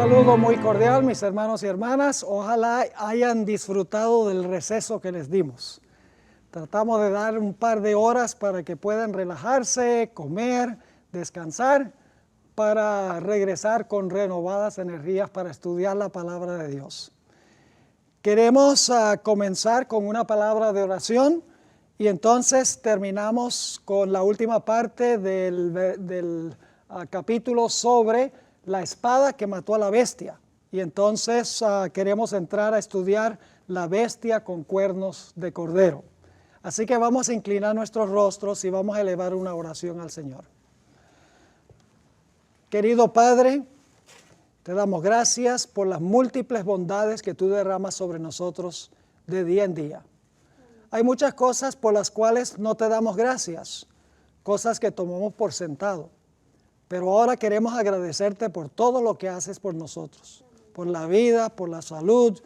saludo muy cordial, mis hermanos y hermanas. Ojalá hayan disfrutado del receso que les dimos. Tratamos de dar un par de horas para que puedan relajarse, comer, descansar, para regresar con renovadas energías para estudiar la palabra de Dios. Queremos comenzar con una palabra de oración y entonces terminamos con la última parte del capítulo sobre la espada que mató a la bestia. Y entonces queremos entrar a estudiar la bestia con cuernos de cordero. Así que vamos a inclinar nuestros rostros y vamos a elevar una oración al Señor. Querido Padre, te damos gracias por las múltiples bondades que tú derramas sobre nosotros de día en día. Hay muchas cosas por las cuales no te damos gracias, cosas que tomamos por sentado. Pero ahora queremos agradecerte por todo lo que haces por nosotros, por la vida, por la salud,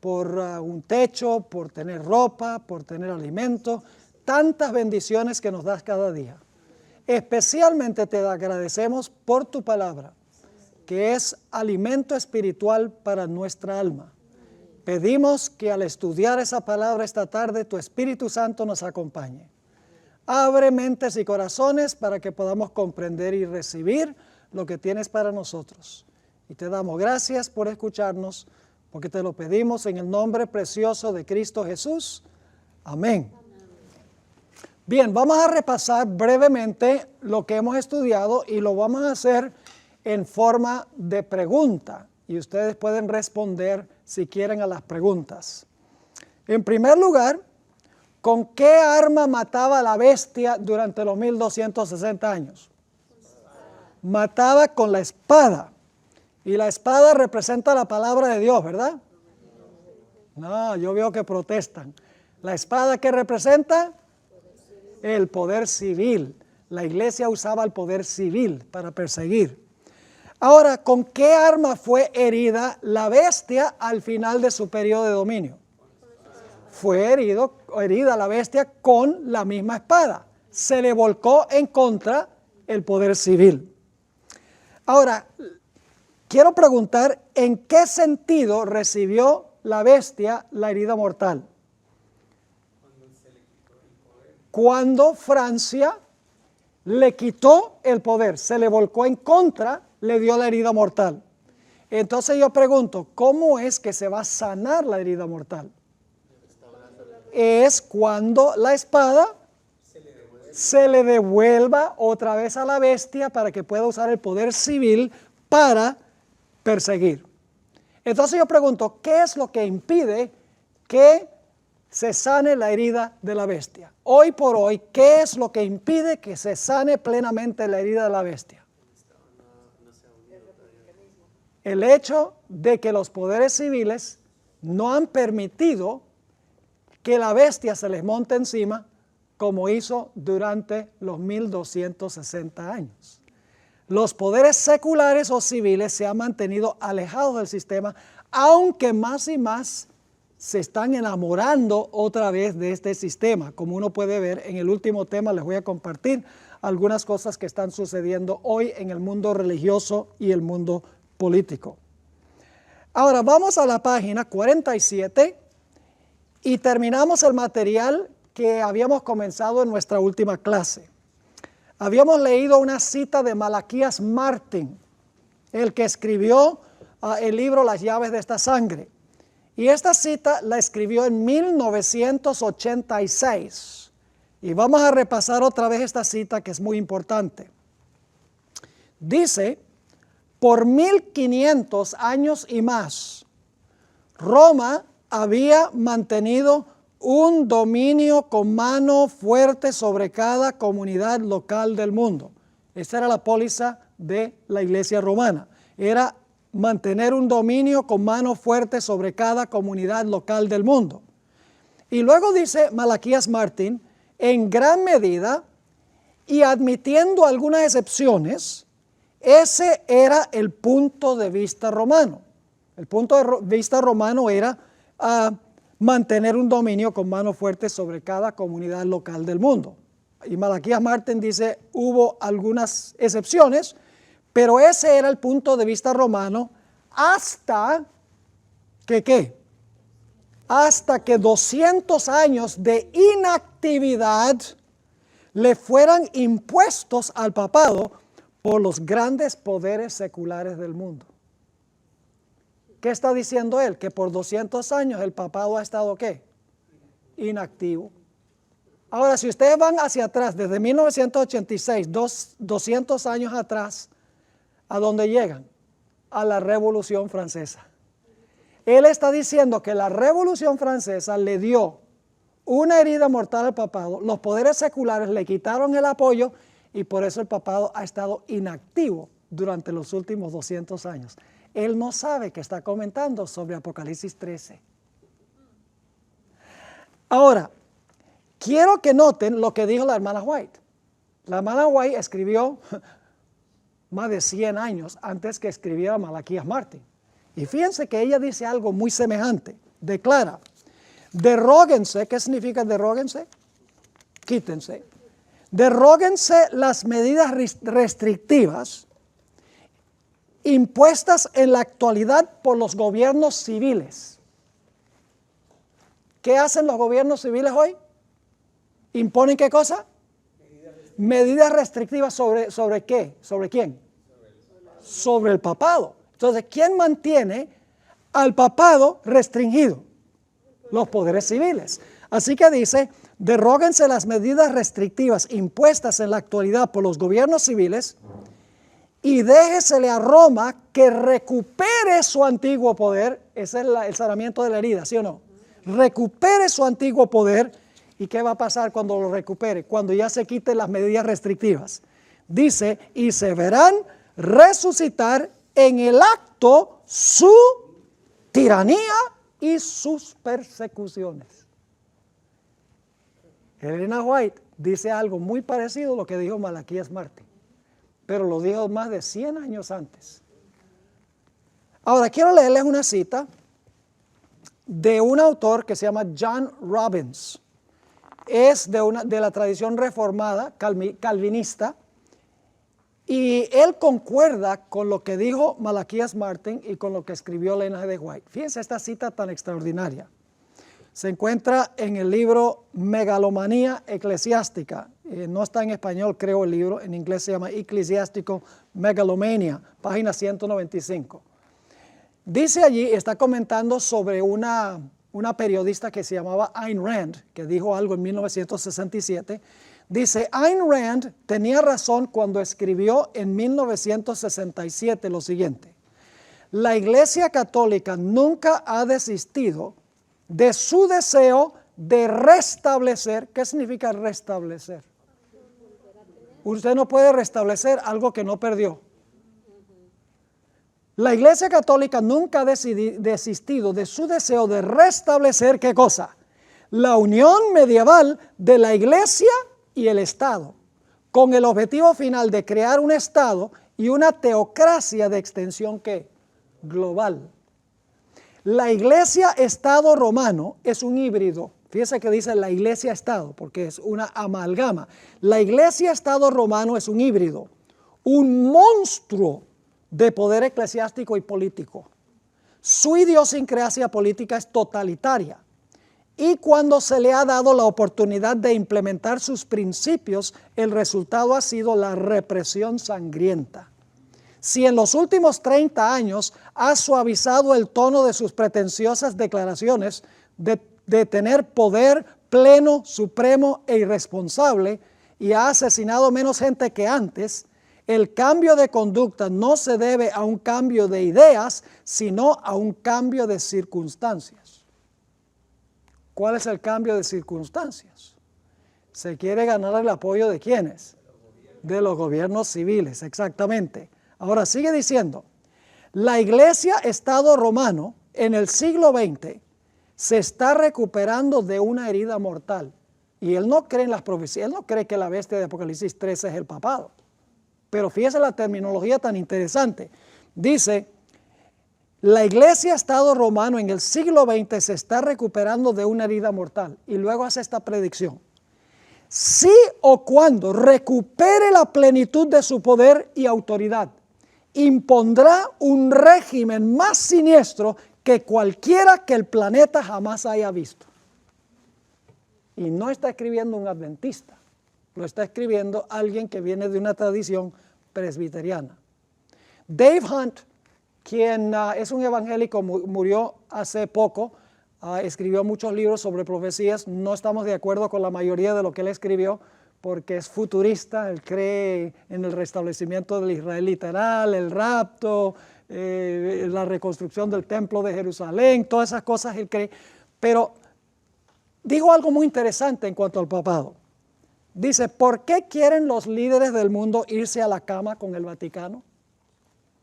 por un techo, por tener ropa, por tener alimento, tantas bendiciones que nos das cada día. Especialmente te agradecemos por tu palabra, que es alimento espiritual para nuestra alma. Pedimos que al estudiar esa palabra esta tarde, tu Espíritu Santo nos acompañe. Abre mentes y corazones para que podamos comprender y recibir lo que tienes para nosotros. Y te damos gracias por escucharnos, porque te lo pedimos en el nombre precioso de Cristo Jesús. Amén. Bien, vamos a repasar brevemente lo que hemos estudiado y lo vamos a hacer en forma de pregunta. Y ustedes pueden responder si quieren a las preguntas. En primer lugar, ¿con qué arma mataba a la bestia durante los 1260 años? Mataba con la espada. Y la espada representa la palabra de Dios, ¿verdad? No, yo veo que protestan. ¿La espada qué representa? El poder civil. La iglesia usaba el poder civil para perseguir. Ahora, ¿con qué arma fue herida la bestia al final de su periodo de dominio? Fue herida la bestia con la misma espada. Se le volcó en contra el poder civil. Ahora, quiero preguntar, ¿en qué sentido recibió la bestia la herida mortal? Cuando Francia le quitó el poder, se le volcó en contra, le dio la herida mortal. Entonces yo pregunto, ¿cómo es que se va a sanar la herida mortal? Es cuando la espada se le devuelva otra vez a la bestia para que pueda usar el poder civil para perseguir. Entonces yo pregunto, ¿qué es lo que impide que se sane la herida de la bestia? Hoy por hoy, ¿qué es lo que impide que se sane plenamente la herida de la bestia? El hecho de que los poderes civiles no han permitido que la bestia se les monte encima como hizo durante los 1260 años. Los poderes seculares o civiles se han mantenido alejados del sistema, aunque más y más se están enamorando otra vez de este sistema. Como uno puede ver, en el último tema les voy a compartir algunas cosas que están sucediendo hoy en el mundo religioso y el mundo político. Ahora vamos a la página 47 y terminamos el material que habíamos comenzado en nuestra última clase. Habíamos leído una cita de Malaquías Martin, el que escribió el libro Las llaves de esta sangre. Y esta cita la escribió en 1986. Y vamos a repasar otra vez esta cita que es muy importante. Dice, por 1500 años y más, Roma había mantenido un dominio con mano fuerte sobre cada comunidad local del mundo. Esta era la póliza de la iglesia romana. Era mantener un dominio con mano fuerte sobre cada comunidad local del mundo. Y luego dice Malaquías Martin, en gran medida y admitiendo algunas excepciones, ese era el punto de vista romano. El punto de vista romano era mantener un dominio con mano fuerte sobre cada comunidad local del mundo. Y Malaquías Martin dice, hubo algunas excepciones, pero ese era el punto de vista romano hasta que ¿qué? Hasta que 200 años de inactividad le fueran impuestos al papado por los grandes poderes seculares del mundo. ¿Qué está diciendo él? Que por 200 años el papado ha estado ¿qué? Inactivo. Ahora, si ustedes van hacia atrás, desde 1986, 200 años atrás, ¿a dónde llegan? A la Revolución Francesa. Él está diciendo que la Revolución Francesa le dio una herida mortal al papado, los poderes seculares le quitaron el apoyo y por eso el papado ha estado inactivo durante los últimos 200 años. Él no sabe que está comentando sobre Apocalipsis 13. Ahora, quiero que noten lo que dijo la hermana White. La hermana White escribió más de 100 años antes que escribiera Malaquías Martín. Y fíjense que ella dice algo muy semejante. Declara, derróguense, ¿qué significa derróguense? Quítense. Derróguense las medidas restrictivas impuestas en la actualidad por los gobiernos civiles. ¿Qué hacen los gobiernos civiles hoy? ¿Imponen qué cosa? Medidas restrictivas sobre qué? ¿Sobre quién? Sobre el papado. Entonces, ¿quién mantiene al papado restringido? Los poderes civiles. Así que dice, derróguense las medidas restrictivas impuestas en la actualidad por los gobiernos civiles y déjesele a Roma que recupere su antiguo poder. Ese es el sanamiento de la herida, ¿sí o no? Recupere su antiguo poder. ¿Y qué va a pasar cuando lo recupere? Cuando ya se quiten las medidas restrictivas. Dice, y se verán resucitar en el acto su tiranía y sus persecuciones. Elena White dice algo muy parecido a lo que dijo Malaquías Martín, pero lo dijo más de 100 años antes. Ahora, quiero leerles una cita de un autor que se llama John Robbins. Es de la tradición reformada, calvinista, y él concuerda con lo que dijo Malaquías Martín y con lo que escribió Elena G. White. Fíjense esta cita tan extraordinaria. Se encuentra en el libro Megalomanía Eclesiástica. No está en español, creo, el libro. En inglés se llama Eclesiástico Megalomania, página 195. Dice allí, está comentando sobre una periodista que se llamaba Ayn Rand, que dijo algo en 1967. Dice, Ayn Rand tenía razón cuando escribió en 1967 lo siguiente: la Iglesia Católica nunca ha desistido de su deseo de restablecer. ¿Qué significa restablecer? Usted no puede restablecer algo que no perdió. La Iglesia Católica nunca ha desistido de su deseo de restablecer, ¿qué cosa? La unión medieval de la Iglesia y el Estado, con el objetivo final de crear un Estado y una teocracia de extensión ¿qué? Global. La Iglesia-Estado romano es un híbrido. Fíjese que dice la Iglesia-Estado, porque es una amalgama. La Iglesia-Estado romano es un híbrido, un monstruo de poder eclesiástico y político. Su idiosincrasia política es totalitaria. Y cuando se le ha dado la oportunidad de implementar sus principios, el resultado ha sido la represión sangrienta. Si en los últimos 30 años ha suavizado el tono de sus pretenciosas declaraciones de tener poder pleno, supremo e irresponsable y ha asesinado menos gente que antes, el cambio de conducta no se debe a un cambio de ideas, sino a un cambio de circunstancias. ¿Cuál es el cambio de circunstancias? Se quiere ganar el apoyo de ¿quiénes? De los gobiernos civiles, exactamente. Ahora sigue diciendo, la Iglesia-Estado romano en el siglo XX se está recuperando de una herida mortal. Y él no cree en las profecías, él no cree que la bestia de Apocalipsis 13 es el papado. Pero fíjese la terminología tan interesante. Dice, la Iglesia-Estado romano en el siglo XX se está recuperando de una herida mortal. Y luego hace esta predicción. Si o cuando recupere la plenitud de su poder y autoridad impondrá un régimen más siniestro que cualquiera que el planeta jamás haya visto. Y no está escribiendo un adventista, lo está escribiendo alguien que viene de una tradición presbiteriana. Dave Hunt, quien es un evangélico, murió hace poco, escribió muchos libros sobre profecías. No estamos de acuerdo con la mayoría de lo que él escribió, porque es futurista. Él cree en el restablecimiento del Israel literal, el rapto, la reconstrucción del templo de Jerusalén, todas esas cosas él cree. Pero dijo algo muy interesante en cuanto al papado. Dice, ¿por qué quieren los líderes del mundo irse a la cama con el Vaticano?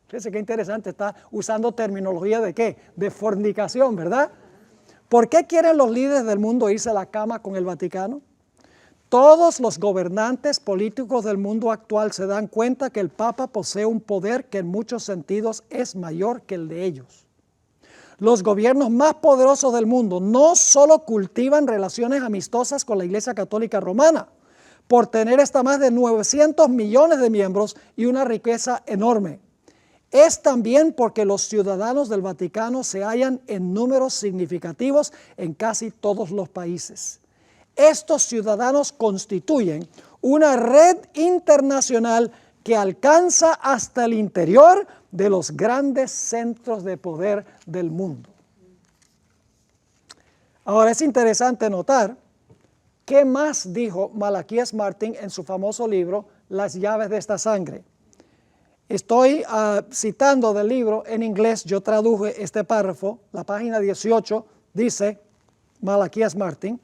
Fíjense qué interesante, está usando terminología de ¿qué? De fornicación, ¿verdad? ¿Por qué quieren los líderes del mundo irse a la cama con el Vaticano? Todos los gobernantes políticos del mundo actual se dan cuenta que el Papa posee un poder que en muchos sentidos es mayor que el de ellos. Los gobiernos más poderosos del mundo no solo cultivan relaciones amistosas con la Iglesia Católica Romana, por tener esta más de 900 millones de miembros y una riqueza enorme. Es también porque los ciudadanos del Vaticano se hallan en números significativos en casi todos los países. Estos ciudadanos constituyen una red internacional que alcanza hasta el interior de los grandes centros de poder del mundo. Ahora es interesante notar qué más dijo Malaquías Martín en su famoso libro Las llaves de esta sangre. Estoy citando del libro en inglés, yo traduje este párrafo, la página 18 dice Malaquías Martín: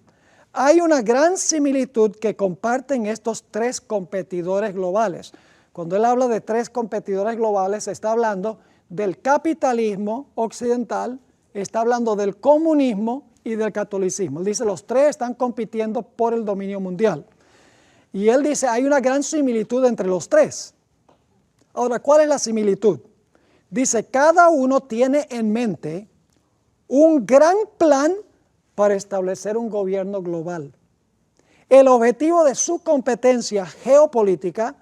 hay una gran similitud que comparten estos tres competidores globales. Cuando él habla de tres competidores globales, está hablando del capitalismo occidental, está hablando del comunismo y del catolicismo. Él dice, los tres están compitiendo por el dominio mundial. Y él dice, hay una gran similitud entre los tres. Ahora, ¿cuál es la similitud? Dice, cada uno tiene en mente un gran plan para establecer un gobierno global. El objetivo de su competencia geopolítica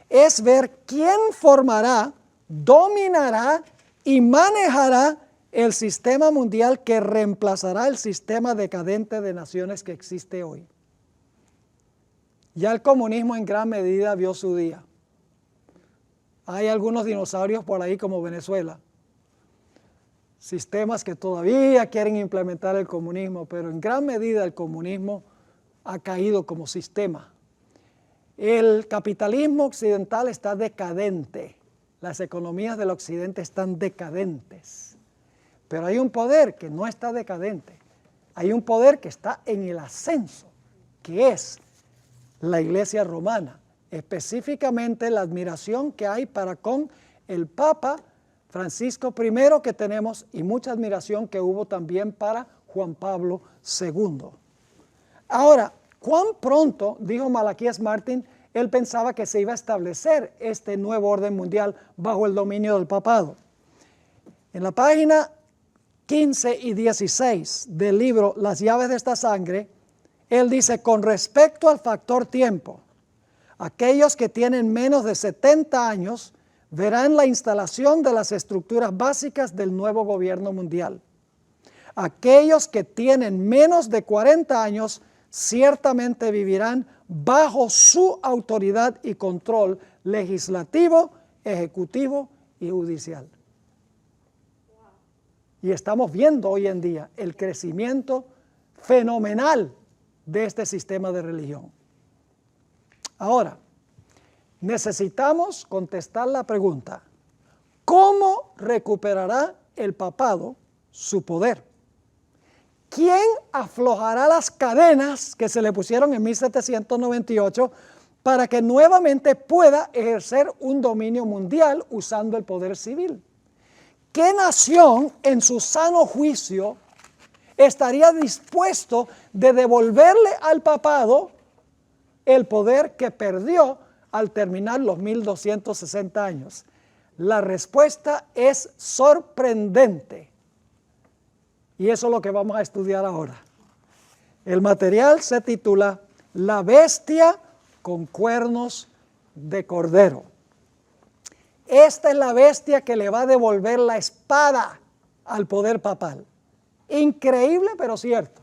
es ver quién formará, dominará y manejará el sistema mundial que reemplazará el sistema decadente de naciones que existe hoy. Ya el comunismo en gran medida vio su día. Hay algunos dinosaurios por ahí como Venezuela. Sistemas que todavía quieren implementar el comunismo, pero en gran medida el comunismo ha caído como sistema. El capitalismo occidental está decadente. Las economías del occidente están decadentes. Pero hay un poder que no está decadente. Hay un poder que está en el ascenso, que es la Iglesia romana. Específicamente la admiración que hay para con el Papa Francisco I que tenemos y mucha admiración que hubo también para Juan Pablo II. Ahora, ¿cuán pronto, dijo Malaquías Martín, él pensaba que se iba a establecer este nuevo orden mundial bajo el dominio del papado? En la página 15 y 16 del libro Las llaves de esta sangre, él dice, con respecto al factor tiempo, aquellos que tienen menos de 70 años verán la instalación de las estructuras básicas del nuevo gobierno mundial. Aquellos que tienen menos de 40 años ciertamente vivirán bajo su autoridad y control legislativo, ejecutivo y judicial. Y estamos viendo hoy en día el crecimiento fenomenal de este sistema de religión. Ahora, necesitamos contestar la pregunta, ¿cómo recuperará el papado su poder? ¿Quién aflojará las cadenas que se le pusieron en 1798 para que nuevamente pueda ejercer un dominio mundial usando el poder civil? ¿Qué nación en su sano juicio estaría dispuesto de devolverle al papado el poder que perdió al terminar los 1260 años? La respuesta es sorprendente. Y eso es lo que vamos a estudiar ahora. El material se titula La bestia con cuernos de cordero. Esta es la bestia que le va a devolver la espada al poder papal. Increíble, pero cierto.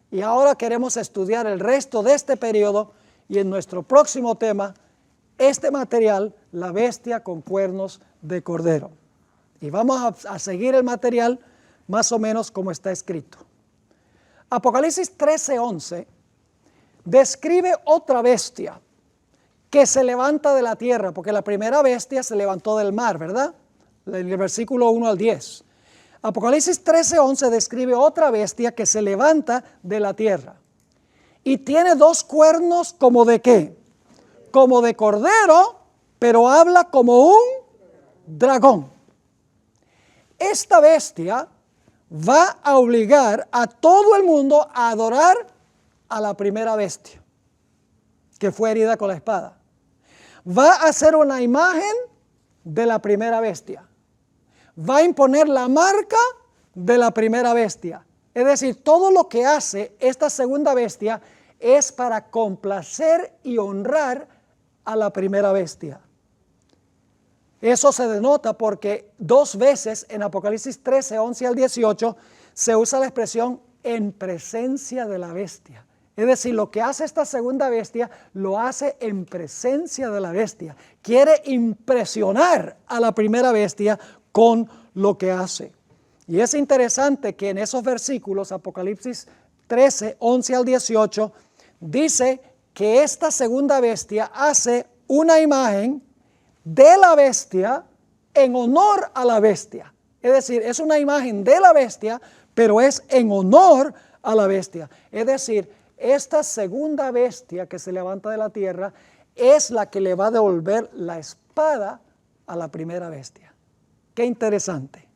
Y ahora queremos estudiar el resto de este periodo y en nuestro próximo tema, este material, la bestia con cuernos de cordero. Y vamos a seguir el material más o menos como está escrito. Apocalipsis 13:11 describe otra bestia que se levanta de la tierra, porque la primera bestia se levantó del mar, ¿verdad? En el versículo 1 al 10. Apocalipsis 13:11 describe otra bestia que se levanta de la tierra. Y tiene dos cuernos como de ¿qué? Como de cordero, pero habla como un dragón. Esta bestia va a obligar a todo el mundo a adorar a la primera bestia, que fue herida con la espada. Va a hacer una imagen de la primera bestia. Va a imponer la marca de la primera bestia. Es decir, todo lo que hace esta segunda bestia es para complacer y honrar a la primera bestia. Eso se denota porque dos veces en Apocalipsis 13:11 al 18 se usa la expresión en presencia de la bestia. Es decir, lo que hace esta segunda bestia, lo hace en presencia de la bestia. Quiere impresionar a la primera bestia con lo que hace. Y es interesante que en esos versículos, Apocalipsis 13:11 al 18, dice que esta segunda bestia hace una imagen de la bestia en honor a la bestia. Es decir, es una imagen de la bestia, pero es en honor a la bestia. Es decir, esta segunda bestia que se levanta de la tierra es la que le va a devolver la espada a la primera bestia. Qué interesante.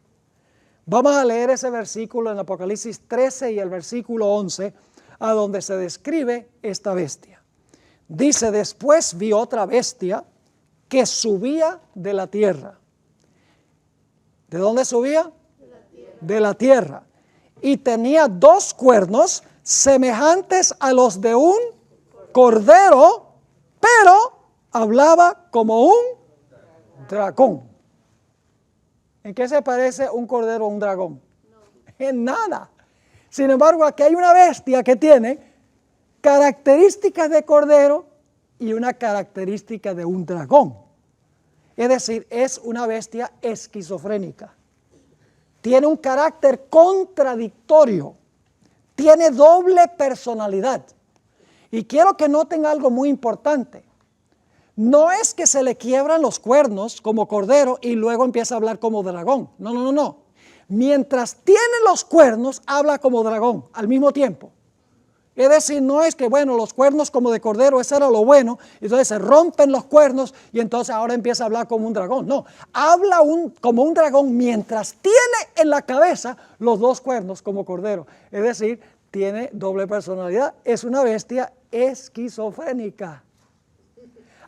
Vamos a leer ese versículo en Apocalipsis 13 y el versículo 11, a donde se describe esta bestia. Dice, después vi otra bestia que subía de la tierra. ¿De dónde subía? De la tierra. Y tenía dos cuernos semejantes a los de un cordero, pero hablaba como un dragón. ¿En qué se parece un cordero a un dragón? No. En nada. Sin embargo, aquí hay una bestia que tiene características de cordero y una característica de un dragón. Es decir, es una bestia esquizofrénica. Tiene un carácter contradictorio. Tiene doble personalidad. Y quiero que noten algo muy importante. No es que se le quiebran los cuernos como cordero y luego empieza a hablar como dragón. No. Mientras tiene los cuernos, habla como dragón al mismo tiempo. Es decir, no es que, bueno, los cuernos como de cordero, eso era lo bueno, entonces se rompen los cuernos y entonces ahora empieza a hablar como un dragón. No, habla como un dragón mientras tiene en la cabeza los dos cuernos como cordero. Es decir, tiene doble personalidad, es una bestia esquizofrénica.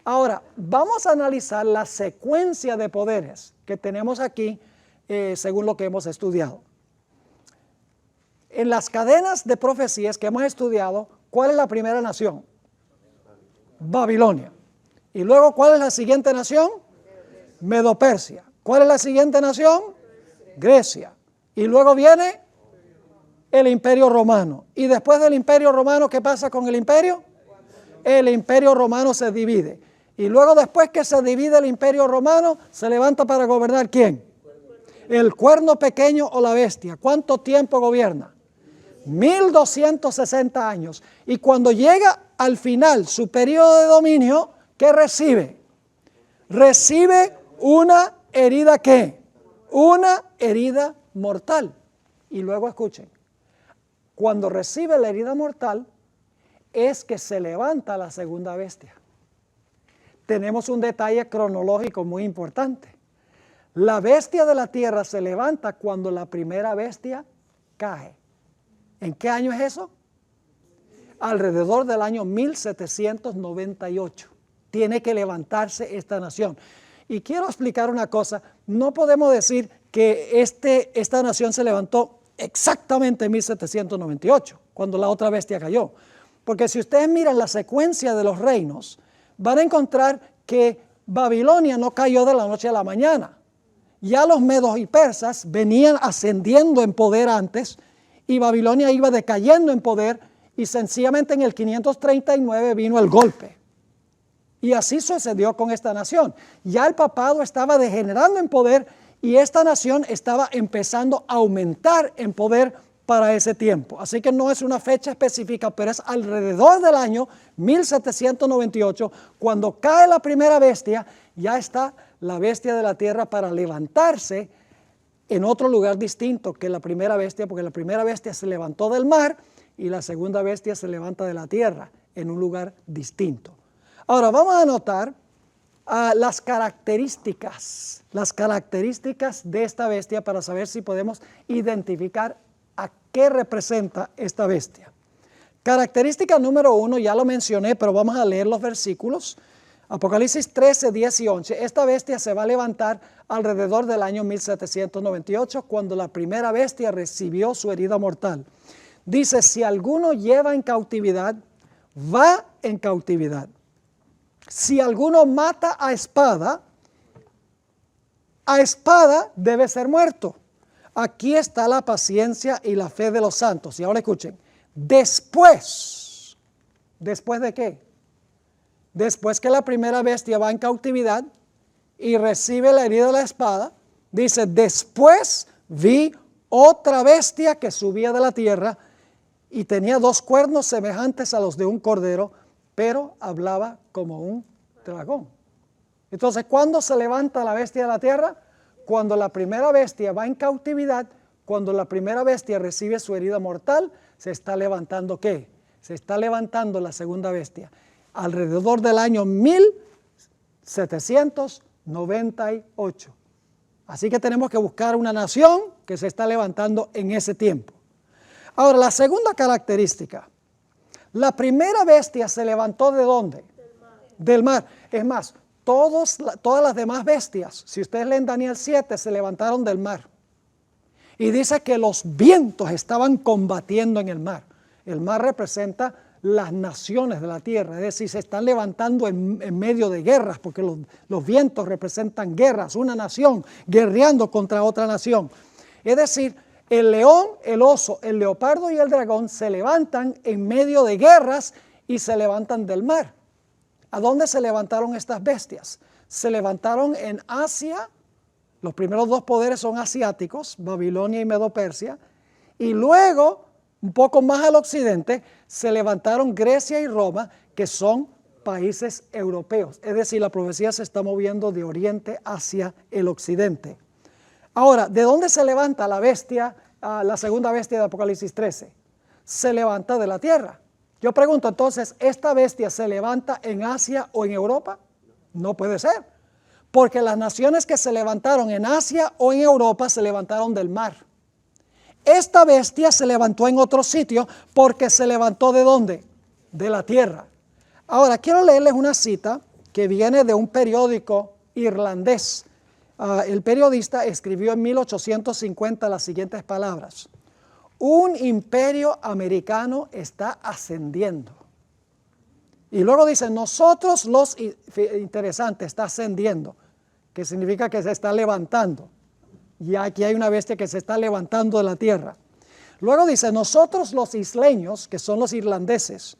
Ahora, vamos a analizar la secuencia de poderes que tenemos aquí según lo que hemos estudiado. En las cadenas de profecías que hemos estudiado, ¿cuál es la primera nación? Babilonia. Y luego, ¿cuál es la siguiente nación? Medo-Persia. ¿Cuál es la siguiente nación? Grecia. Y luego viene el Imperio Romano. Y después del Imperio Romano, ¿qué pasa con el imperio? El Imperio Romano se divide. Y luego, después que se divide el Imperio Romano, se levanta para gobernar ¿quién? El cuerno pequeño o la bestia. ¿Cuánto tiempo gobierna? 1260 años. Y cuando llega al final su periodo de dominio, ¿qué recibe? Recibe una herida ¿qué? Una herida mortal. Y luego escuchen, cuando recibe la herida mortal es que se levanta la segunda bestia. Tenemos un detalle cronológico muy importante. La bestia de la tierra se levanta cuando la primera bestia cae. ¿En qué año es eso? Alrededor del año 1798. Tiene que levantarse esta nación. Y quiero explicar una cosa. No podemos decir que esta nación se levantó exactamente en 1798, cuando la otra bestia cayó. Porque si ustedes miran la secuencia de los reinos, van a encontrar que Babilonia no cayó de la noche a la mañana. Ya los medos y persas venían ascendiendo en poder antes y Babilonia iba decayendo en poder y sencillamente en el 539 vino el golpe. Y así sucedió con esta nación. Ya el papado estaba degenerando en poder y esta nación estaba empezando a aumentar en poder para ese tiempo. Así que no es una fecha específica, pero es alrededor del año 1798, cuando cae la primera bestia, ya está la bestia de la tierra para levantarse en otro lugar distinto que la primera bestia, porque la primera bestia se levantó del mar y la segunda bestia se levanta de la tierra en un lugar distinto. Ahora vamos a notar las características de esta bestia para saber si podemos identificar a qué representa esta bestia. Característica número 1, ya lo mencioné, pero vamos a leer los versículos. Apocalipsis 13, 10 y 11. Esta bestia se va a levantar alrededor del año 1798, cuando la primera bestia recibió su herida mortal. Dice, si alguno lleva en cautividad, va en cautividad. Si alguno mata a espada debe ser muerto. Aquí está la paciencia y la fe de los santos. Y ahora escuchen, ¿después de qué? Después que la primera bestia va en cautividad y recibe la herida de la espada, dice, después vi otra bestia que subía de la tierra y tenía 2 cuernos semejantes a los de un cordero, pero hablaba como un dragón. Entonces, ¿cuándo se levanta la bestia de la tierra? Cuando la primera bestia va en cautividad, cuando la primera bestia recibe su herida mortal, se está levantando ¿qué? Se está levantando la segunda bestia. Alrededor del año 1798. Así que tenemos que buscar una nación que se está levantando en ese tiempo. Ahora, la segunda característica. La primera bestia se levantó ¿de dónde? Del mar. Es más, todas las demás bestias, si ustedes leen Daniel 7, se levantaron del mar. Y dice que los vientos estaban combatiendo en el mar. El mar representa las naciones de la tierra, es decir, se están levantando en medio de guerras, porque los vientos representan guerras, una nación guerreando contra otra nación. Es decir, el león, el oso, el leopardo y el dragón se levantan en medio de guerras y se levantan del mar. ¿A dónde se levantaron estas bestias? Se levantaron en Asia. Los primeros 2 poderes son asiáticos, Babilonia y Medo-Persia, y luego, un poco más al occidente, se levantaron Grecia y Roma, que son países europeos. Es decir, la profecía se está moviendo de oriente hacia el occidente. Ahora, ¿de dónde se levanta la bestia, la segunda bestia de Apocalipsis 13? Se levanta de la tierra. Yo pregunto entonces, ¿esta bestia se levanta en Asia o en Europa? No puede ser, porque las naciones que se levantaron en Asia o en Europa se levantaron del mar. Esta bestia se levantó en otro sitio porque se levantó ¿de dónde? De la tierra. Ahora, quiero leerles una cita que viene de un periódico irlandés. El periodista escribió en 1850 las siguientes palabras. Un imperio americano está ascendiendo. Y luego dice, nosotros los, interesante, está ascendiendo, que significa que se está levantando. Y aquí hay una bestia que se está levantando de la tierra. Luego dice, nosotros los isleños, que son los irlandeses,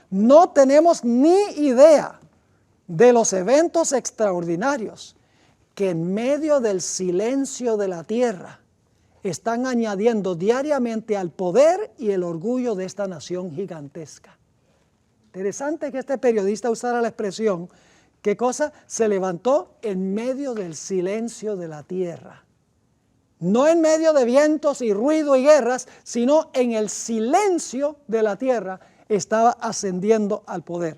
no tenemos ni idea de los eventos extraordinarios que en medio del silencio de la tierra están añadiendo diariamente al poder y el orgullo de esta nación gigantesca. Interesante que este periodista usara la expresión, ¿qué cosa? Se levantó en medio del silencio de la tierra. No en medio de vientos y ruido y guerras, sino en el silencio de la tierra estaba ascendiendo al poder.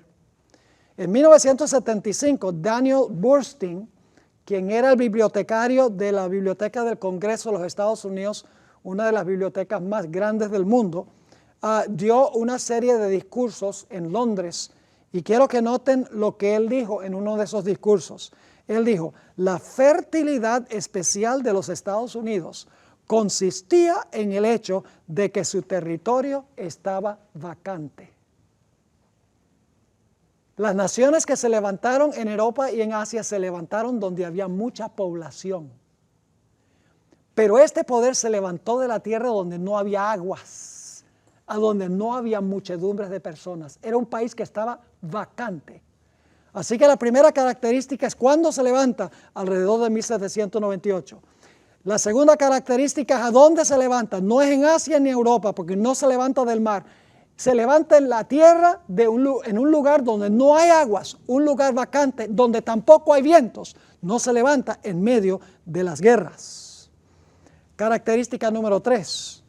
En 1975, Daniel Bernstein, quien era el bibliotecario de la Biblioteca del Congreso de los Estados Unidos, una de las bibliotecas más grandes del mundo, dio una serie de discursos en Londres. Y quiero que noten lo que él dijo en uno de esos discursos. Él dijo, la fertilidad especial de los Estados Unidos consistía en el hecho de que su territorio estaba vacante. Las naciones que se levantaron en Europa y en Asia se levantaron donde había mucha población. Pero este poder se levantó de la tierra donde no había aguas, a donde no había muchedumbres de personas. Era un país que estaba vacante. Así que la primera característica es cuándo se levanta, alrededor de 1798. La segunda característica es a dónde se levanta. No es en Asia ni Europa, porque no se levanta del mar. Se levanta en la tierra en un lugar donde no hay aguas, un lugar vacante, donde tampoco hay vientos. No se levanta en medio de las guerras. Característica número 3.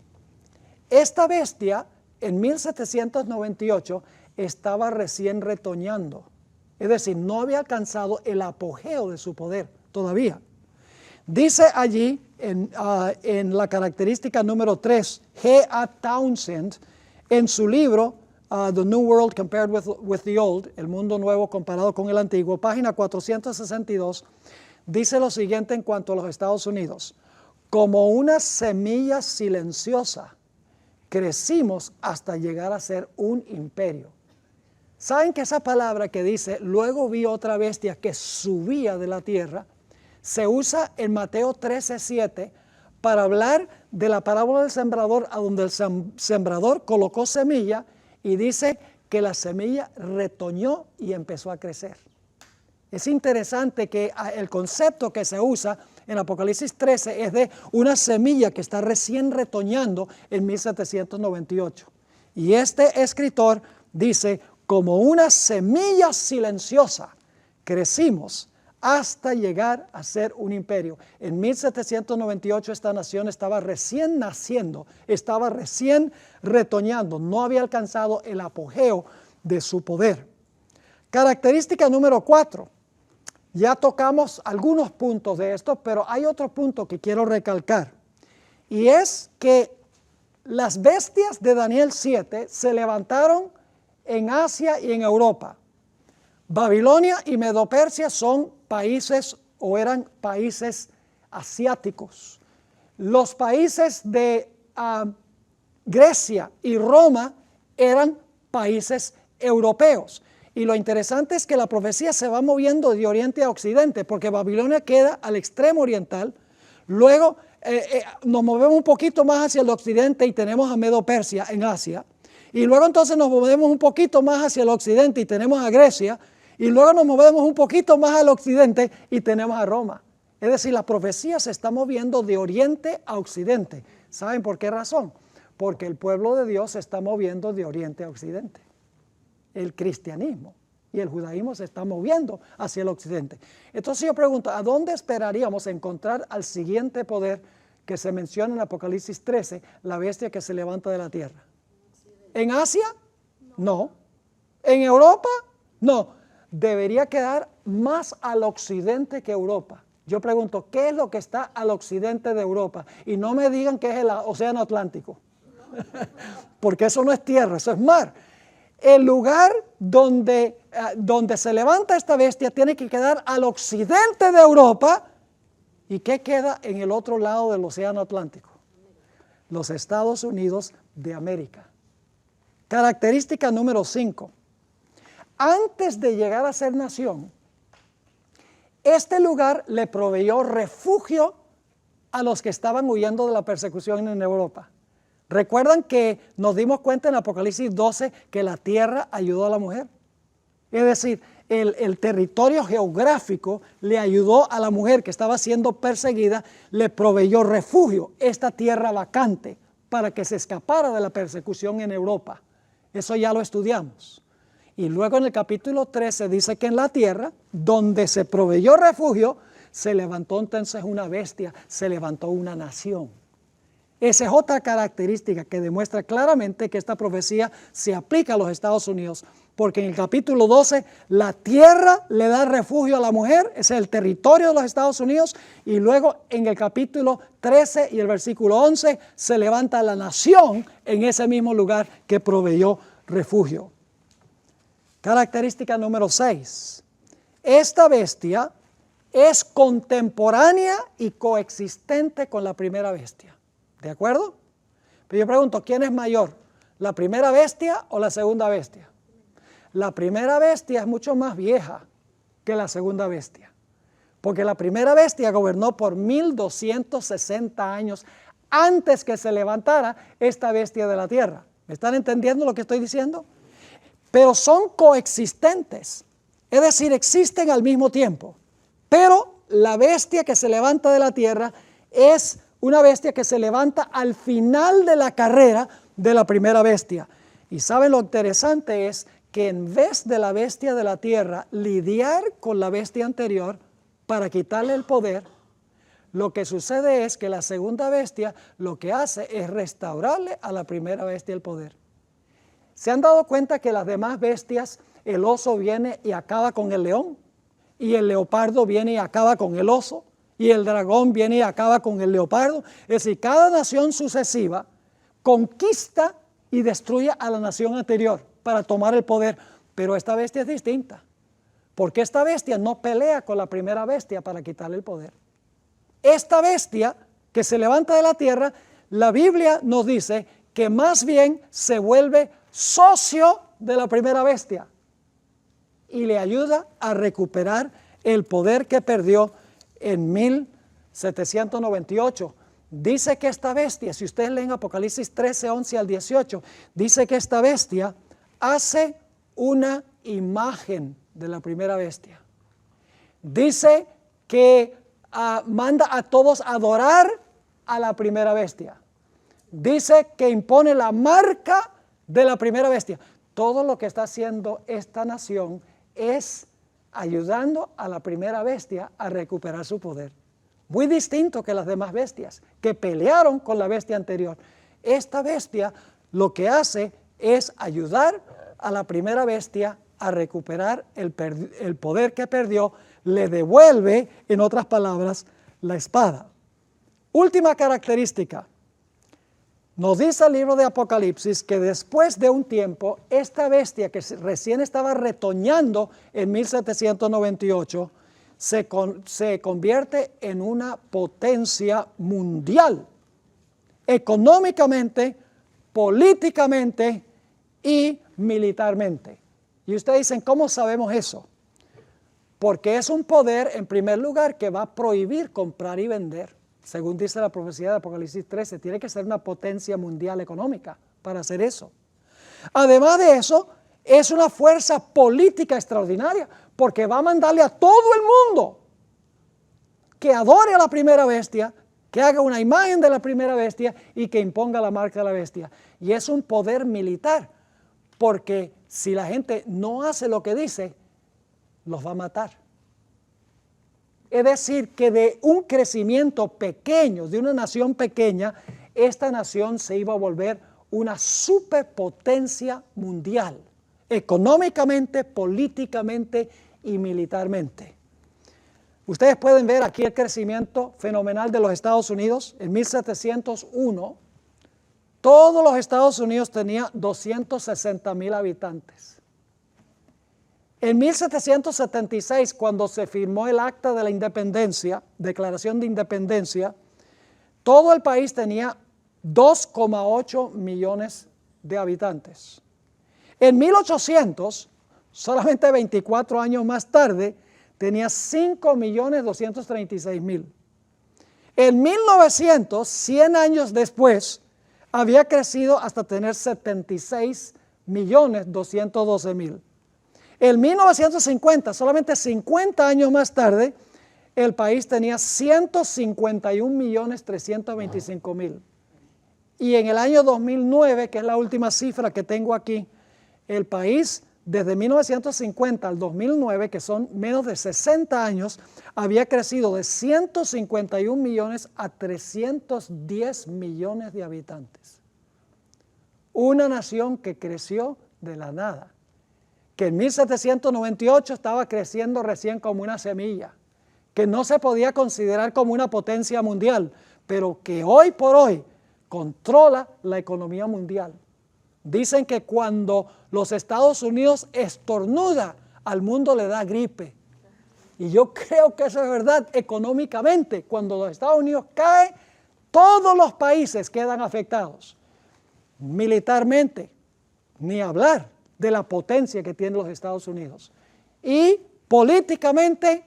Esta bestia en 1798 estaba recién retoñando. Es decir, no había alcanzado el apogeo de su poder todavía. Dice allí en la característica número 3, G.A. Townsend, en su libro The New World Compared with the Old, El Mundo Nuevo comparado con el Antiguo, página 462, dice lo siguiente en cuanto a los Estados Unidos. Como una semilla silenciosa, crecimos hasta llegar a ser un imperio. ¿Saben que esa palabra que dice, luego vi otra bestia que subía de la tierra, se usa en Mateo 13:7 para hablar de la parábola del sembrador, a donde el sembrador colocó semilla y dice que la semilla retoñó y empezó a crecer? Es interesante que el concepto que se usa en Apocalipsis 13 es de una semilla que está recién retoñando en 1798. Y este escritor dice, como una semilla silenciosa, crecimos hasta llegar a ser un imperio. En 1798 esta nación estaba recién naciendo, estaba recién retoñando, no había alcanzado el apogeo de su poder. Característica número 4. Ya tocamos algunos puntos de esto, pero hay otro punto que quiero recalcar. Y es que las bestias de Daniel 7 se levantaron en Asia y en Europa. Babilonia y Medo-Persia son países o eran países asiáticos. Los países de Grecia y Roma eran países europeos. Y lo interesante es que la profecía se va moviendo de oriente a occidente, porque Babilonia queda al extremo oriental. Luego nos movemos un poquito más hacia el occidente y tenemos a Medo-Persia en Asia. Y luego entonces nos movemos un poquito más hacia el occidente y tenemos a Grecia. Y luego nos movemos un poquito más al occidente y tenemos a Roma. Es decir, la profecía se está moviendo de oriente a occidente. ¿Saben por qué razón? Porque el pueblo de Dios se está moviendo de oriente a occidente. El cristianismo y el judaísmo se están moviendo hacia el occidente. Entonces yo pregunto, ¿a dónde esperaríamos encontrar al siguiente poder que se menciona en Apocalipsis 13, la bestia que se levanta de la tierra? ¿En Asia? No. ¿En Europa? No. Debería quedar más al occidente que Europa. Yo pregunto, ¿qué es lo que está al occidente de Europa? Y no me digan que es el Océano Atlántico, porque eso no es tierra, eso es mar. El lugar donde se levanta esta bestia tiene que quedar al occidente de Europa. ¿Y qué queda en el otro lado del Océano Atlántico? Los Estados Unidos de América. Característica número 5. Antes de llegar a ser nación, este lugar le proveyó refugio a los que estaban huyendo de la persecución en Europa. ¿Recuerdan que nos dimos cuenta en Apocalipsis 12 que la tierra ayudó a la mujer? Es decir, el territorio geográfico le ayudó a la mujer que estaba siendo perseguida, le proveyó refugio, esta tierra vacante, para que se escapara de la persecución en Europa. Eso ya lo estudiamos. Y luego en el capítulo 13 dice que en la tierra, donde se proveyó refugio, se levantó entonces una bestia, se levantó una nación. Esa es otra característica que demuestra claramente que esta profecía se aplica a los Estados Unidos, porque en el capítulo 12 la tierra le da refugio a la mujer, ese es el territorio de los Estados Unidos, y luego en el capítulo 13 y el versículo 11 se levanta la nación en ese mismo lugar que proveyó refugio. Característica número 6. Esta bestia es contemporánea y coexistente con la primera bestia. ¿De acuerdo? Pero yo pregunto, ¿quién es mayor? ¿La primera bestia o la segunda bestia? La primera bestia es mucho más vieja que la segunda bestia, porque la primera bestia gobernó por 1260 años antes que se levantara esta bestia de la tierra. ¿Me están entendiendo lo que estoy diciendo? Pero son coexistentes, es decir, existen al mismo tiempo. Pero la bestia que se levanta de la tierra es una bestia que se levanta al final de la carrera de la primera bestia. Y ¿saben lo interesante es? Que en vez de la bestia de la tierra lidiar con la bestia anterior para quitarle el poder, lo que sucede es que la segunda bestia lo que hace es restaurarle a la primera bestia el poder. ¿Se han dado cuenta que las demás bestias, el oso viene y acaba con el león, y el leopardo viene y acaba con el oso, y el dragón viene y acaba con el leopardo? Es decir, cada nación sucesiva conquista y destruye a la nación anterior para tomar el poder, pero esta bestia es distinta, porque esta bestia no pelea con la primera bestia para quitarle el poder. Esta bestia que se levanta de la tierra, la Biblia nos dice que más bien se vuelve socio de la primera bestia y le ayuda a recuperar el poder que perdió en 1798. Dice que esta bestia, si ustedes leen Apocalipsis 13, 11 al 18, dice que esta bestia hace una imagen de la primera bestia. Dice que manda a todos a adorar a la primera bestia. Dice que impone la marca de la primera bestia. Todo lo que está haciendo esta nación es ayudando a la primera bestia a recuperar su poder. Muy distinto que las demás bestias que pelearon con la bestia anterior. Esta bestia lo que hace es ayudar a la primera bestia a recuperar el poder que perdió, le devuelve, en otras palabras, la espada. Última característica. Nos dice el libro de Apocalipsis que después de un tiempo, esta bestia que recién estaba retoñando en 1798, se convierte en una potencia mundial, económicamente, políticamente y militarmente. Y ustedes dicen, ¿cómo sabemos eso? Porque es un poder, en primer lugar, que va a prohibir comprar y vender. Según dice la profecía de Apocalipsis 13, tiene que ser una potencia mundial económica para hacer eso. Además de eso, es una fuerza política extraordinaria, porque va a mandarle a todo el mundo que adore a la primera bestia, que haga una imagen de la primera bestia y que imponga la marca de la bestia. Y es un poder militar, porque si la gente no hace lo que dice, los va a matar. Es decir, que de un crecimiento pequeño, de una nación pequeña, esta nación se iba a volver una superpotencia mundial, económicamente, políticamente y militarmente. Ustedes pueden ver aquí el crecimiento fenomenal de los Estados Unidos. En 1701, todos los Estados Unidos tenían 260,000 habitantes. En 1776, cuando se firmó el Acta de la Independencia, Declaración de Independencia, todo el país tenía 2,8 millones de habitantes. En 1800, solamente 24 años más tarde, tenía 5,236,000. En 1900, 100 años después, había crecido hasta tener 76,212,000. En 1950, solamente 50 años más tarde, el país tenía 151,325,000. Y en el año 2009, que es la última cifra que tengo aquí, el país desde 1950 al 2009, que son menos de 60 años, había crecido de 151 millones a 310 millones de habitantes. Una nación que creció de la nada, que en 1798 estaba creciendo recién como una semilla, que no se podía considerar como una potencia mundial, pero que hoy por hoy controla la economía mundial. Dicen que cuando los Estados Unidos estornuda, al mundo le da gripe. Y yo creo que eso es verdad económicamente. Cuando los Estados Unidos caen, todos los países quedan afectados. Militarmente, ni hablar. de la potencia que tienen los Estados Unidos. Y políticamente,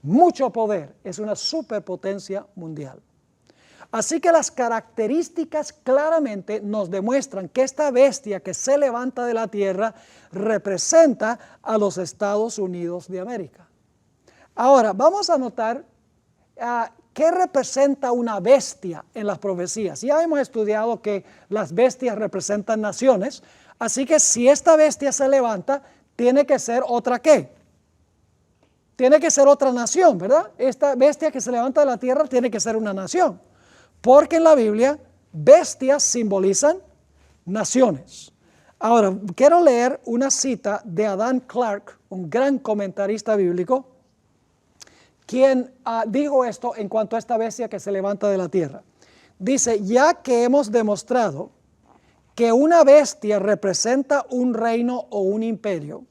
mucho poder. Es una superpotencia mundial. Así que las características claramente nos demuestran que esta bestia que se levanta de la tierra representa a los Estados Unidos de América. Ahora, vamos a notar qué representa una bestia en las profecías. Ya hemos estudiado que las bestias representan naciones, así que si esta bestia se levanta, tiene que ser otra ¿qué? Tiene que ser otra nación, ¿verdad? Esta bestia que se levanta de la tierra tiene que ser una nación. Porque en la Biblia, bestias simbolizan naciones. Ahora, quiero leer una cita de Adam Clarke, un gran comentarista bíblico, quien dijo esto en cuanto a esta bestia que se levanta de la tierra. Dice, ya que hemos demostrado que una bestia representa un reino o un imperio,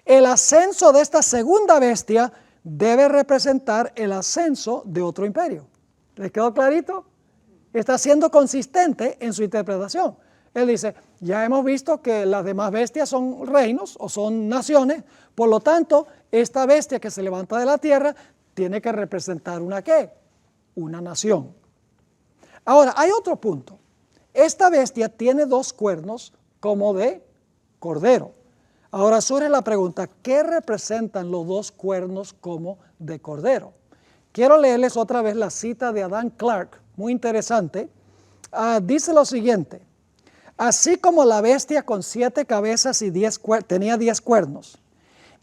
el ascenso de esta segunda bestia debe representar el ascenso de otro imperio. ¿Les quedó clarito? Está siendo consistente en su interpretación. Él dice, ya hemos visto que las demás bestias son reinos o son naciones, por lo tanto, esta bestia que se levanta de la tierra tiene que representar una ¿qué? Una nación. Ahora, hay otro punto. Esta bestia tiene dos cuernos como de cordero. Ahora surge la pregunta, ¿qué representan los dos cuernos como de cordero? Quiero leerles otra vez la cita de Adam Clarke, muy interesante. Dice lo siguiente, así como la bestia con 7 cabezas y tenía 10 cuernos,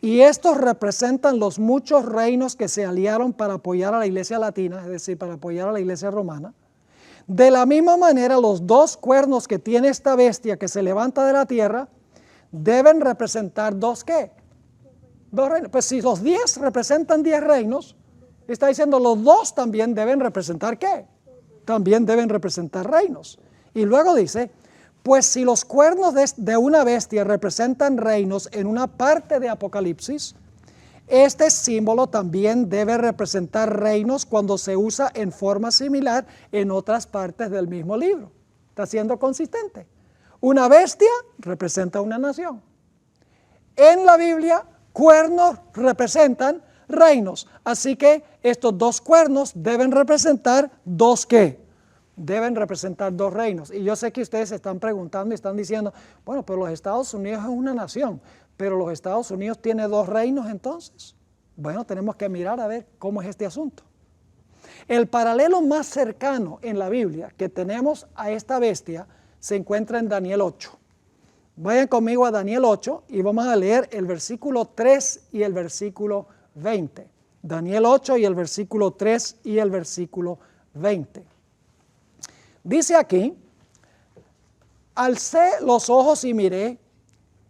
y estos representan los muchos reinos que se aliaron para apoyar a la iglesia latina, es decir, para apoyar a la iglesia romana, de la misma manera los dos cuernos que tiene esta bestia que se levanta de la tierra, deben representar dos ¿qué? Dos reinos. Pues si los 10 representan 10 reinos, está diciendo los dos también deben representar ¿qué? También deben representar reinos. Y luego dice, pues si los cuernos de una bestia representan reinos en una parte de Apocalipsis, este símbolo también debe representar reinos cuando se usa en forma similar en otras partes del mismo libro. Está siendo consistente. Una bestia representa una nación. En la Biblia, cuernos representan reinos. Así que estos dos cuernos deben representar dos ¿qué? Deben representar dos reinos. Y yo sé que ustedes se están preguntando y están diciendo, bueno, pero los Estados Unidos es una nación, pero los Estados Unidos tiene dos reinos entonces. Bueno, tenemos que mirar a ver cómo es este asunto. El paralelo más cercano en la Biblia que tenemos a esta bestia se encuentra en Daniel 8. Vayan conmigo a Daniel 8 y vamos a leer el versículo 3 y el versículo 20. Daniel 8 y el versículo 3 y el versículo 20. Dice aquí, alcé los ojos y miré,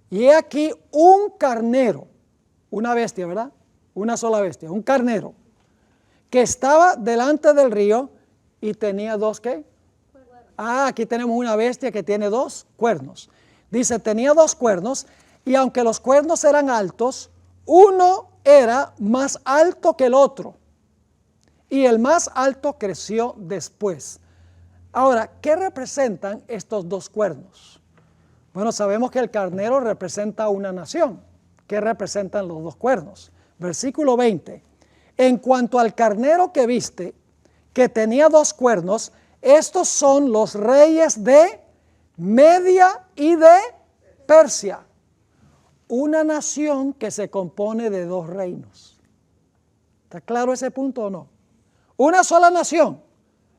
y he aquí un carnero, una bestia, ¿verdad? Una sola bestia, un carnero, que estaba delante del río y tenía dos ¿qué? Aquí tenemos una bestia que tiene dos cuernos. Dice, tenía dos cuernos, y aunque los cuernos eran altos, uno era más alto que el otro, y el más alto creció después. Ahora, ¿qué representan estos dos cuernos? Bueno, sabemos que el carnero representa una nación. ¿Qué representan los dos cuernos? Versículo 20. En cuanto al carnero que viste, que tenía dos cuernos, estos son los reyes de Media y de Persia. Una nación que se compone de dos reinos. ¿Está claro ese punto o no? Una sola nación.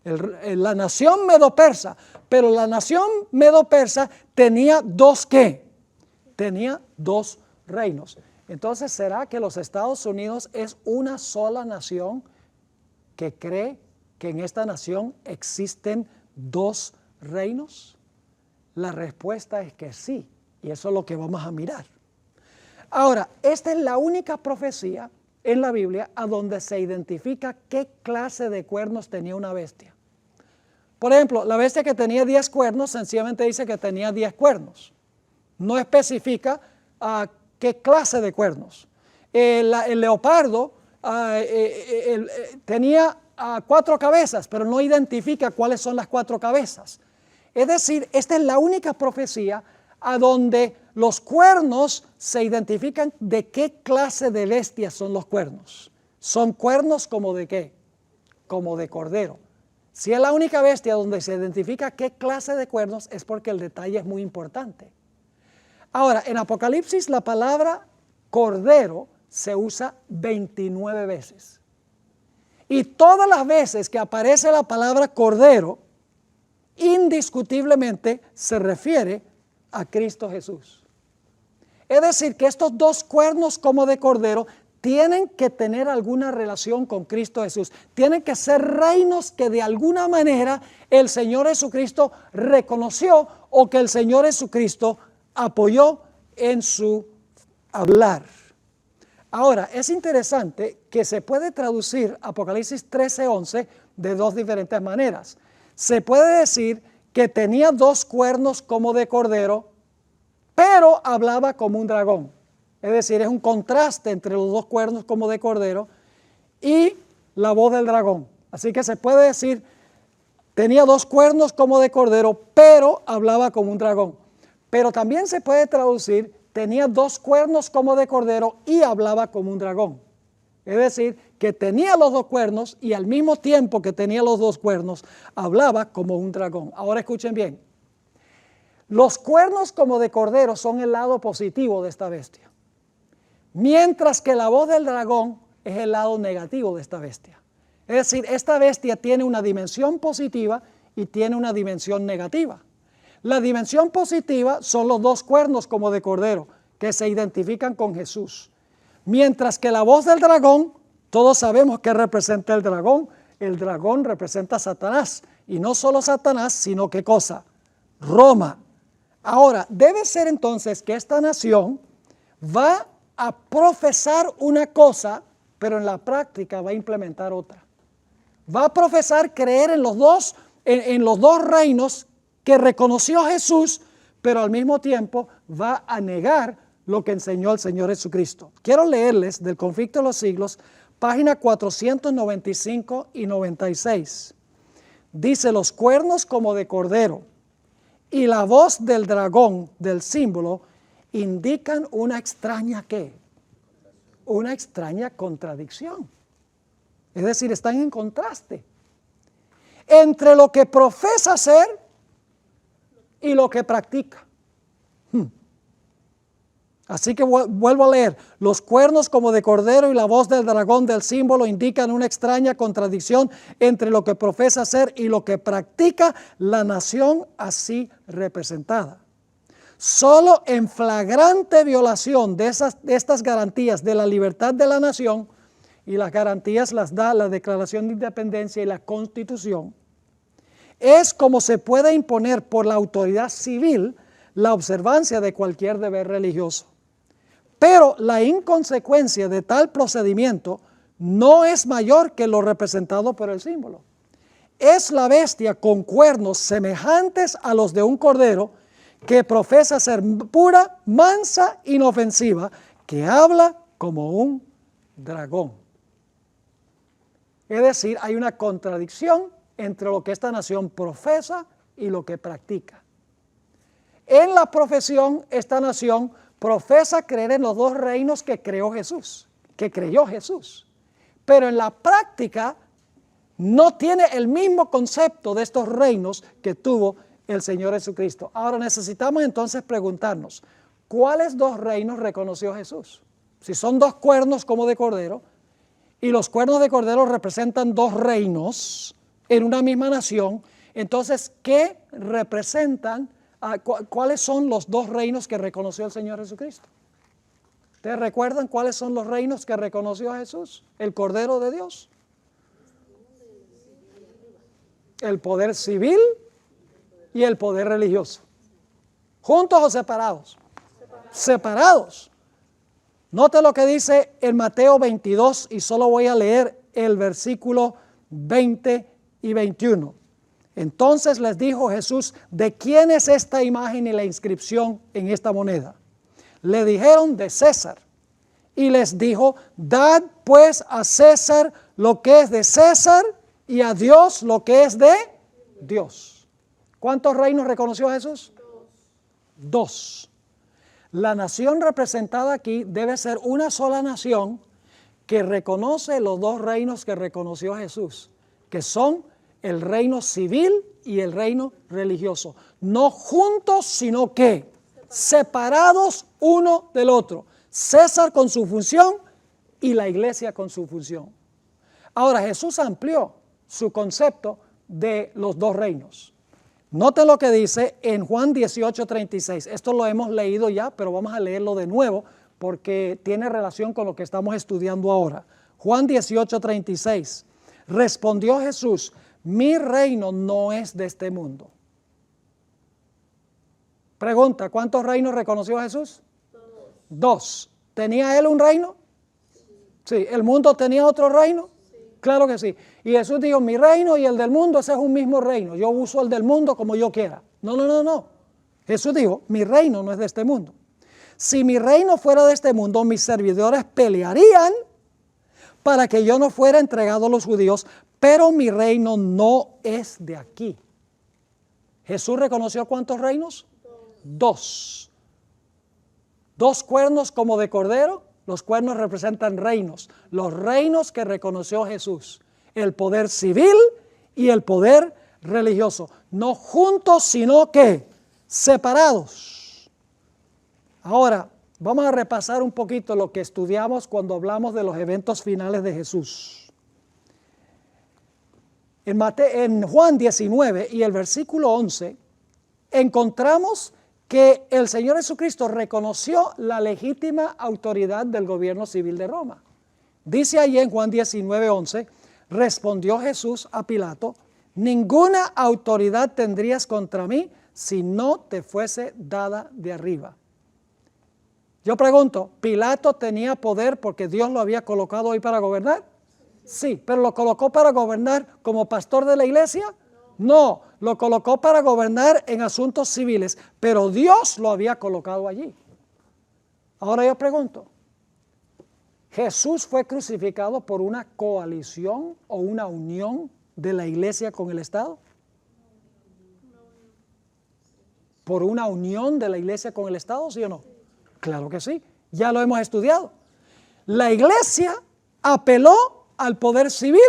La nación medo-persa, pero la nación medo-persa tenía dos ¿qué? Tenía dos reinos. Entonces, ¿será que los Estados Unidos es una sola nación que cree que en esta nación existen dos reinos? La respuesta es que sí, y eso es lo que vamos a mirar. Ahora, esta es la única profecía en la Biblia a donde se identifica qué clase de cuernos tenía una bestia. Por ejemplo, la bestia que tenía 10 cuernos sencillamente dice que tenía 10 cuernos. No especifica qué clase de cuernos. El leopardo tenía 4 cabezas, pero no identifica cuáles son las 4 cabezas. Es decir, esta es la única profecía a donde los cuernos se identifican de qué clase de bestia son los cuernos. Son cuernos como de qué, como de cordero. Si es la única bestia donde se identifica qué clase de cuernos, es porque el detalle es muy importante. Ahora, en Apocalipsis la palabra cordero se usa 29 veces. Y todas las veces que aparece la palabra cordero, indiscutiblemente se refiere a Cristo Jesús. Es decir, que estos dos cuernos como de cordero tienen que tener alguna relación con Cristo Jesús. Tienen que ser reinos que de alguna manera el Señor Jesucristo reconoció o que el Señor Jesucristo apoyó en su hablar. Ahora, es interesante que se puede traducir Apocalipsis 13:11 de dos diferentes maneras. Se puede decir que tenía dos cuernos como de cordero, pero hablaba como un dragón. Es decir, es un contraste entre los dos cuernos como de cordero y la voz del dragón. Así que se puede decir, tenía dos cuernos como de cordero, pero hablaba como un dragón. Pero también se puede traducir, tenía dos cuernos como de cordero y hablaba como un dragón. Es decir, que tenía los dos cuernos y al mismo tiempo que tenía los dos cuernos, hablaba como un dragón. Ahora escuchen bien. Los cuernos como de cordero son el lado positivo de esta bestia, mientras que la voz del dragón es el lado negativo de esta bestia. Es decir, esta bestia tiene una dimensión positiva y tiene una dimensión negativa. La dimensión positiva son los dos cuernos como de cordero que se identifican con Jesús. Mientras que la voz del dragón, todos sabemos que representa el dragón. El dragón representa a Satanás. Y no solo Satanás, sino ¿qué cosa? Roma. Ahora, debe ser entonces que esta nación va a profesar una cosa, pero en la práctica va a implementar otra. Va a profesar creer en los dos reinos que reconoció Jesús, pero al mismo tiempo va a negar lo que enseñó el Señor Jesucristo. Quiero leerles del Conflicto de los Siglos, página 495 y 96. Dice, los cuernos como de cordero y la voz del dragón, del símbolo, indican una extraña ¿qué? Una extraña contradicción. Es decir, están en contraste entre lo que profesa ser y lo que practica. Así que vuelvo a leer, los cuernos como de cordero y la voz del dragón del símbolo indican una extraña contradicción entre lo que profesa ser y lo que practica la nación así representada. Solo en flagrante violación de estas garantías de la libertad de la nación, y las garantías las da la Declaración de Independencia y la Constitución, es como se puede imponer por la autoridad civil la observancia de cualquier deber religioso. Pero la inconsecuencia de tal procedimiento no es mayor que lo representado por el símbolo. Es la bestia con cuernos semejantes a los de un cordero que profesa ser pura, mansa, inofensiva, que habla como un dragón. Es decir, hay una contradicción entre lo que esta nación profesa y lo que practica. En la profesión, esta nación profesa creer en los dos reinos que creó Jesús, que creyó Jesús. Pero en la práctica no tiene el mismo concepto de estos reinos que tuvo el Señor Jesucristo. Ahora necesitamos entonces preguntarnos, ¿cuáles dos reinos reconoció Jesús? Si son dos cuernos como de cordero, y los cuernos de cordero representan dos reinos en una misma nación, entonces, ¿qué representan? ¿Cuáles son los dos reinos que reconoció el Señor Jesucristo? ¿Ustedes recuerdan cuáles son los reinos que reconoció Jesús? El Cordero de Dios. El poder civil y el poder religioso. ¿Juntos o separados? Separados. Note lo que dice en Mateo 22 y solo voy a leer el versículo 20 y 21. Entonces les dijo Jesús, ¿de quién es esta imagen y la inscripción en esta moneda? Le dijeron, de César. Y les dijo, dad pues a César lo que es de César y a Dios lo que es de Dios. ¿Cuántos reinos reconoció Jesús? dos. La nación representada aquí debe ser una sola nación que reconoce los dos reinos que reconoció Jesús, que son el reino civil y el reino religioso. No juntos, sino que separados uno del otro. César con su función y la iglesia con su función. Ahora Jesús amplió su concepto de los dos reinos. Noten lo que dice en Juan 18:36. Esto lo hemos leído ya, pero vamos a leerlo de nuevo porque tiene relación con lo que estamos estudiando ahora. Juan 18:36. Respondió Jesús: mi reino no es de este mundo. Pregunta, ¿cuántos reinos reconoció Jesús? Dos. ¿Tenía él un reino? Sí. ¿El mundo tenía otro reino? Claro que sí. Y Jesús dijo, mi reino y el del mundo, ese es un mismo reino. Yo uso el del mundo como yo quiera. No. Jesús dijo, mi reino no es de este mundo. Si mi reino fuera de este mundo, mis servidores pelearían para que yo no fuera entregado a los judíos, pero mi reino no es de aquí. ¿Jesús reconoció cuántos reinos? Dos. Dos cuernos como de cordero. Los cuernos representan reinos. Los reinos que reconoció Jesús. El poder civil y el poder religioso. No juntos, sino que separados. Ahora, vamos a repasar un poquito lo que estudiamos cuando hablamos de los eventos finales de Jesús. En Juan 19 y el versículo 11, encontramos que el Señor Jesucristo reconoció la legítima autoridad del gobierno civil de Roma. Dice allí en Juan 19:11, respondió Jesús a Pilato, ninguna autoridad tendrías contra mí si no te fuese dada de arriba. Yo pregunto, ¿Pilato tenía poder porque Dios lo había colocado ahí para gobernar? Sí, pero ¿lo colocó para gobernar como pastor de la iglesia? No, lo colocó para gobernar en asuntos civiles, pero Dios lo había colocado allí. Ahora yo pregunto, ¿Jesús fue crucificado por una coalición o una unión de la iglesia con el Estado? ¿Por una unión de la iglesia con el Estado, sí o no? Claro que sí, ya lo hemos estudiado. La iglesia apeló al poder civil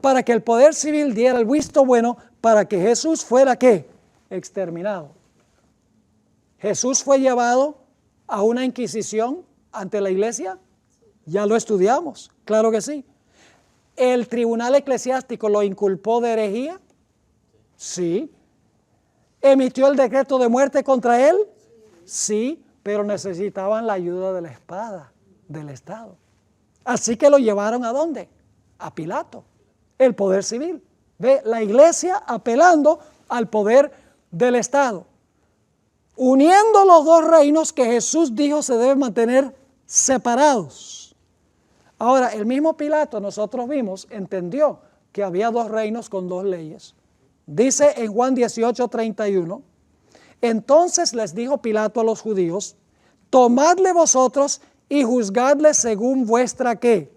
para que el poder civil diera el visto bueno para que Jesús fuera, ¿qué? Exterminado. Jesús fue llevado a una inquisición ante la iglesia. Ya lo estudiamos, claro que sí. ¿El tribunal eclesiástico lo inculpó de herejía? Sí. ¿Emitió el decreto de muerte contra él? Sí, pero necesitaban la ayuda de la espada del Estado. Así que lo llevaron ¿a dónde? A Pilato, el poder civil. Ve, la iglesia apelando al poder del Estado, uniendo los dos reinos que Jesús dijo se deben mantener separados. Ahora, el mismo Pilato, nosotros vimos, entendió que había dos reinos con dos leyes. Dice en Juan 18:31, entonces les dijo Pilato a los judíos, tomadle vosotros y juzgadle según vuestra ¿qué?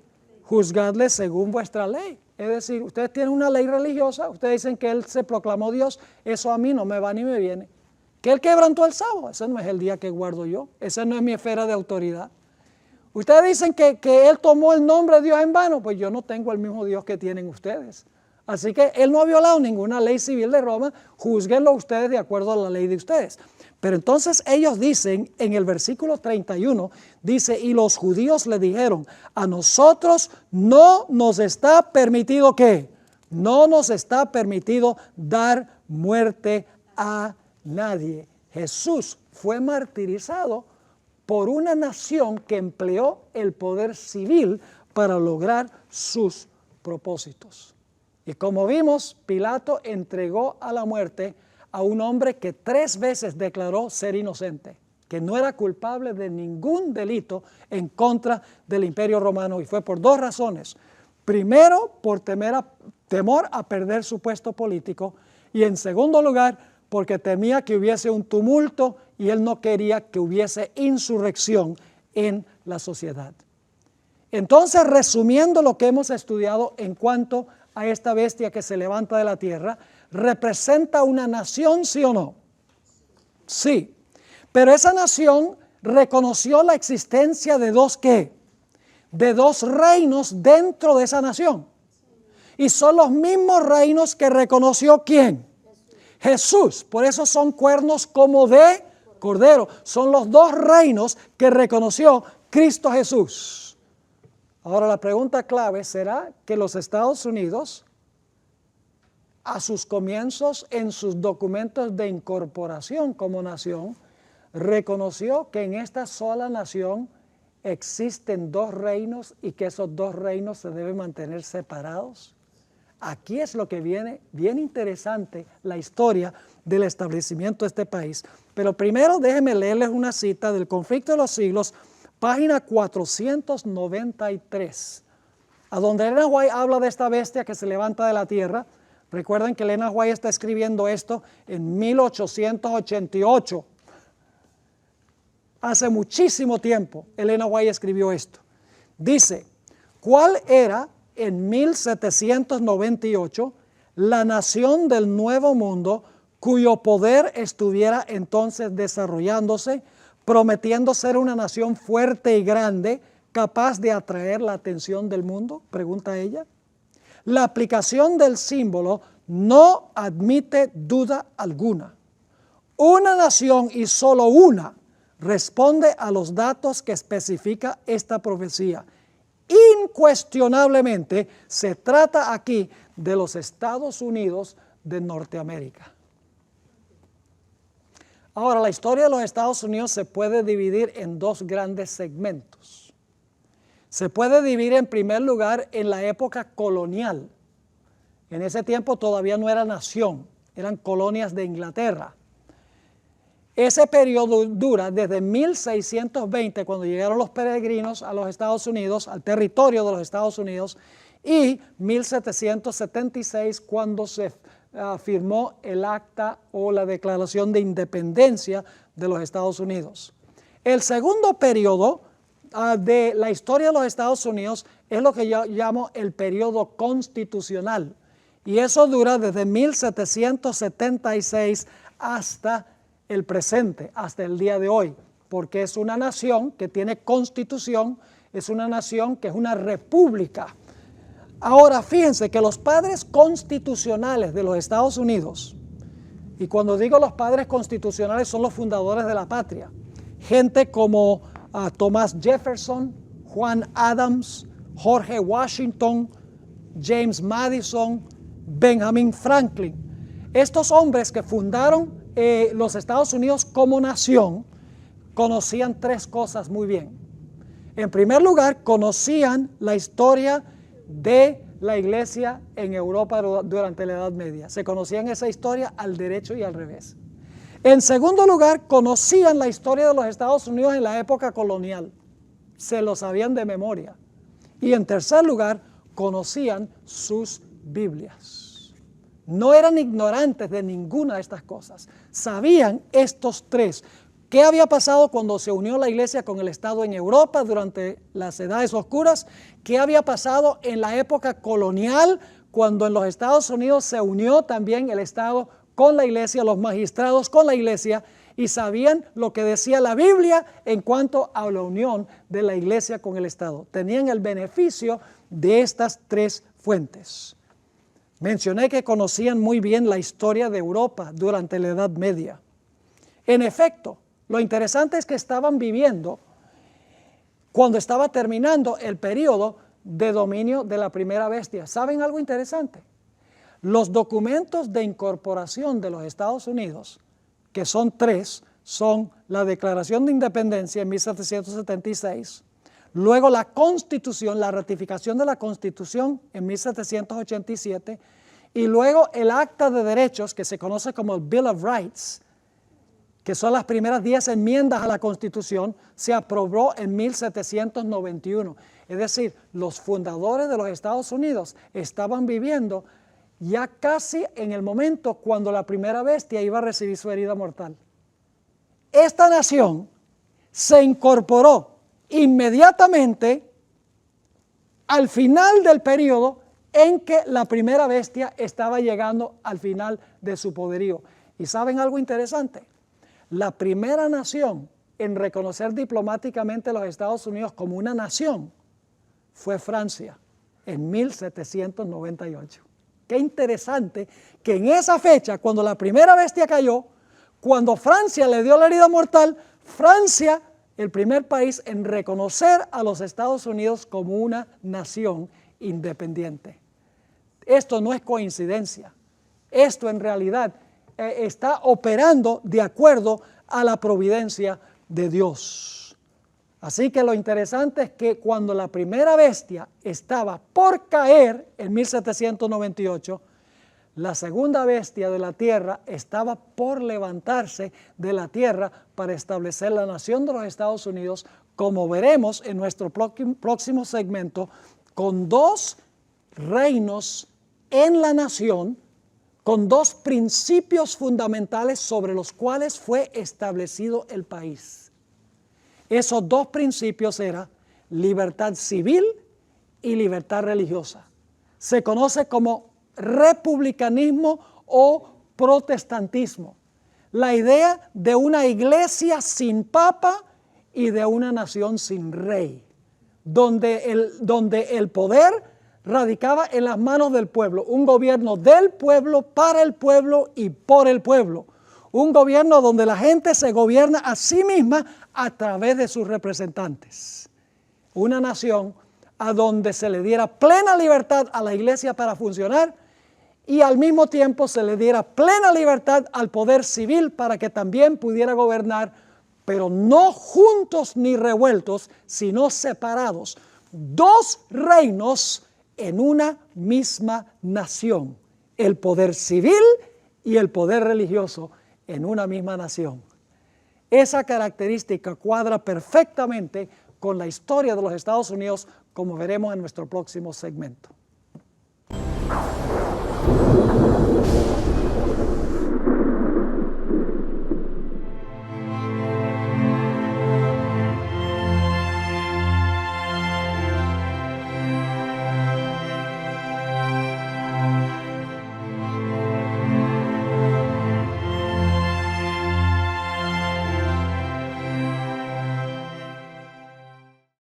Juzgadle según vuestra ley. Es decir, ustedes tienen una ley religiosa, ustedes dicen que Él se proclamó Dios, eso a mí no me va ni me viene. Que Él quebrantó el sábado, ese no es el día que guardo yo, ese no es mi esfera de autoridad. Ustedes dicen que Él tomó el nombre de Dios en vano, pues yo no tengo el mismo Dios que tienen ustedes. Así que Él no ha violado ninguna ley civil de Roma, júzguenlo ustedes de acuerdo a la ley de ustedes. Pero entonces ellos dicen, en el versículo 31, dice, y los judíos le dijeron, a nosotros no nos está permitido ¿qué? No nos está permitido dar muerte a nadie. Jesús fue martirizado por una nación que empleó el poder civil para lograr sus propósitos. Y como vimos, Pilato entregó a la muerte a un hombre que 3 veces declaró ser inocente, que no era culpable de ningún delito en contra del Imperio Romano, y fue por 2 razones. Primero, por temor a perder su puesto político, y en segundo lugar, porque temía que hubiese un tumulto y él no quería que hubiese insurrección en la sociedad. Entonces, resumiendo lo que hemos estudiado en cuanto a esta bestia que se levanta de la tierra, ¿representa una nación, sí o no? Sí, Pero esa nación reconoció la existencia de dos ¿qué? De dos reinos dentro de esa nación. Y son los mismos reinos que reconoció ¿quién? Jesús. Por eso son cuernos como de cordero. Son los dos reinos que reconoció Cristo Jesús. Ahora la pregunta clave será que los Estados Unidos, a sus comienzos en sus documentos de incorporación como nación, reconoció que en esta sola nación existen dos reinos y que esos dos reinos se deben mantener separados. Aquí es lo que viene bien interesante, la historia del establecimiento de este país. Pero primero déjenme leerles una cita del Conflicto de los Siglos, página 493, a donde Elena White habla de esta bestia que se levanta de la tierra. Recuerden que Elena White está escribiendo esto en 1888. Hace muchísimo tiempo Elena White escribió esto. Dice, ¿cuál era en 1798 la nación del Nuevo Mundo cuyo poder estuviera entonces desarrollándose, prometiendo ser una nación fuerte y grande, capaz de atraer la atención del mundo? Pregunta ella. La aplicación del símbolo no admite duda alguna. Una nación y solo una responde a los datos que especifica esta profecía. Incuestionablemente se trata aquí de los Estados Unidos de Norteamérica. Ahora, la historia de los Estados Unidos se puede dividir en dos grandes segmentos. Se puede dividir en primer lugar en la época colonial. En ese tiempo todavía no era nación, eran colonias de Inglaterra. Ese periodo dura desde 1620, cuando llegaron los peregrinos a los Estados Unidos, al territorio de los Estados Unidos, y 1776, cuando se firmó el acta o la Declaración de Independencia de los Estados Unidos. El segundo periodo de la historia de los Estados Unidos es lo que yo llamo el periodo constitucional, y eso dura desde 1776 hasta el presente, hasta el día de hoy, porque es una nación que tiene constitución, es una nación que es una república. Ahora fíjense que los padres constitucionales de los Estados Unidos, y cuando digo los padres constitucionales son los fundadores de la patria, gente como Thomas Jefferson, Juan Adams, George Washington, James Madison, Benjamin Franklin. Estos hombres que fundaron los Estados Unidos como nación conocían tres cosas muy bien. En primer lugar, conocían la historia de la iglesia en Europa durante la Edad Media. Se conocían esa historia al derecho y al revés. En segundo lugar, conocían la historia de los Estados Unidos en la época colonial. Se lo sabían de memoria. Y en tercer lugar, conocían sus Biblias. No eran ignorantes de ninguna de estas cosas. Sabían estos tres. ¿Qué había pasado cuando se unió la iglesia con el Estado en Europa durante las Edades Oscuras? ¿Qué había pasado en la época colonial cuando en los Estados Unidos se unió también el Estado con la iglesia, los magistrados con la iglesia? Y sabían lo que decía la Biblia en cuanto a la unión de la iglesia con el Estado. Tenían el beneficio de estas tres fuentes. Mencioné que conocían muy bien la historia de Europa durante la Edad Media. En efecto, lo interesante es que estaban viviendo cuando estaba terminando el periodo de dominio de la primera bestia. ¿Saben algo interesante? Los documentos de incorporación de los Estados Unidos, que son tres, son la Declaración de Independencia en 1776, luego la Constitución, la ratificación de la Constitución en 1787, y luego el Acta de Derechos, que se conoce como el Bill of Rights, que son las primeras 10 enmiendas a la Constitución, se aprobó en 1791. Es decir, los fundadores de los Estados Unidos estaban viviendo ya casi en el momento cuando la primera bestia iba a recibir su herida mortal. Esta nación se incorporó inmediatamente al final del periodo en que la primera bestia estaba llegando al final de su poderío. ¿Y saben algo interesante? La primera nación en reconocer diplomáticamente a los Estados Unidos como una nación fue Francia en 1798. Qué interesante que en esa fecha, cuando la primera bestia cayó, cuando Francia le dio la herida mortal, Francia, el primer país en reconocer a los Estados Unidos como una nación independiente. Esto no es coincidencia. Esto en realidad está operando de acuerdo a la providencia de Dios. Así que lo interesante es que cuando la primera bestia estaba por caer en 1798, la segunda bestia de la tierra estaba por levantarse de la tierra para establecer la nación de los Estados Unidos, como veremos en nuestro próximo segmento, con dos reinos en la nación, con dos principios fundamentales sobre los cuales fue establecido el país. Esos dos principios eran libertad civil y libertad religiosa. Se conoce como republicanismo o protestantismo. La idea de una iglesia sin papa y de una nación sin rey, donde el poder radicaba en las manos del pueblo, un gobierno del pueblo, para el pueblo y por el pueblo. Un gobierno donde la gente se gobierna a sí misma a través de sus representantes. Una nación a donde se le diera plena libertad a la iglesia para funcionar y al mismo tiempo se le diera plena libertad al poder civil para que también pudiera gobernar, pero no juntos ni revueltos, sino separados. Dos reinos en una misma nación, el poder civil y el poder religioso en una misma nación. Esa característica cuadra perfectamente con la historia de los Estados Unidos, como veremos en nuestro próximo segmento.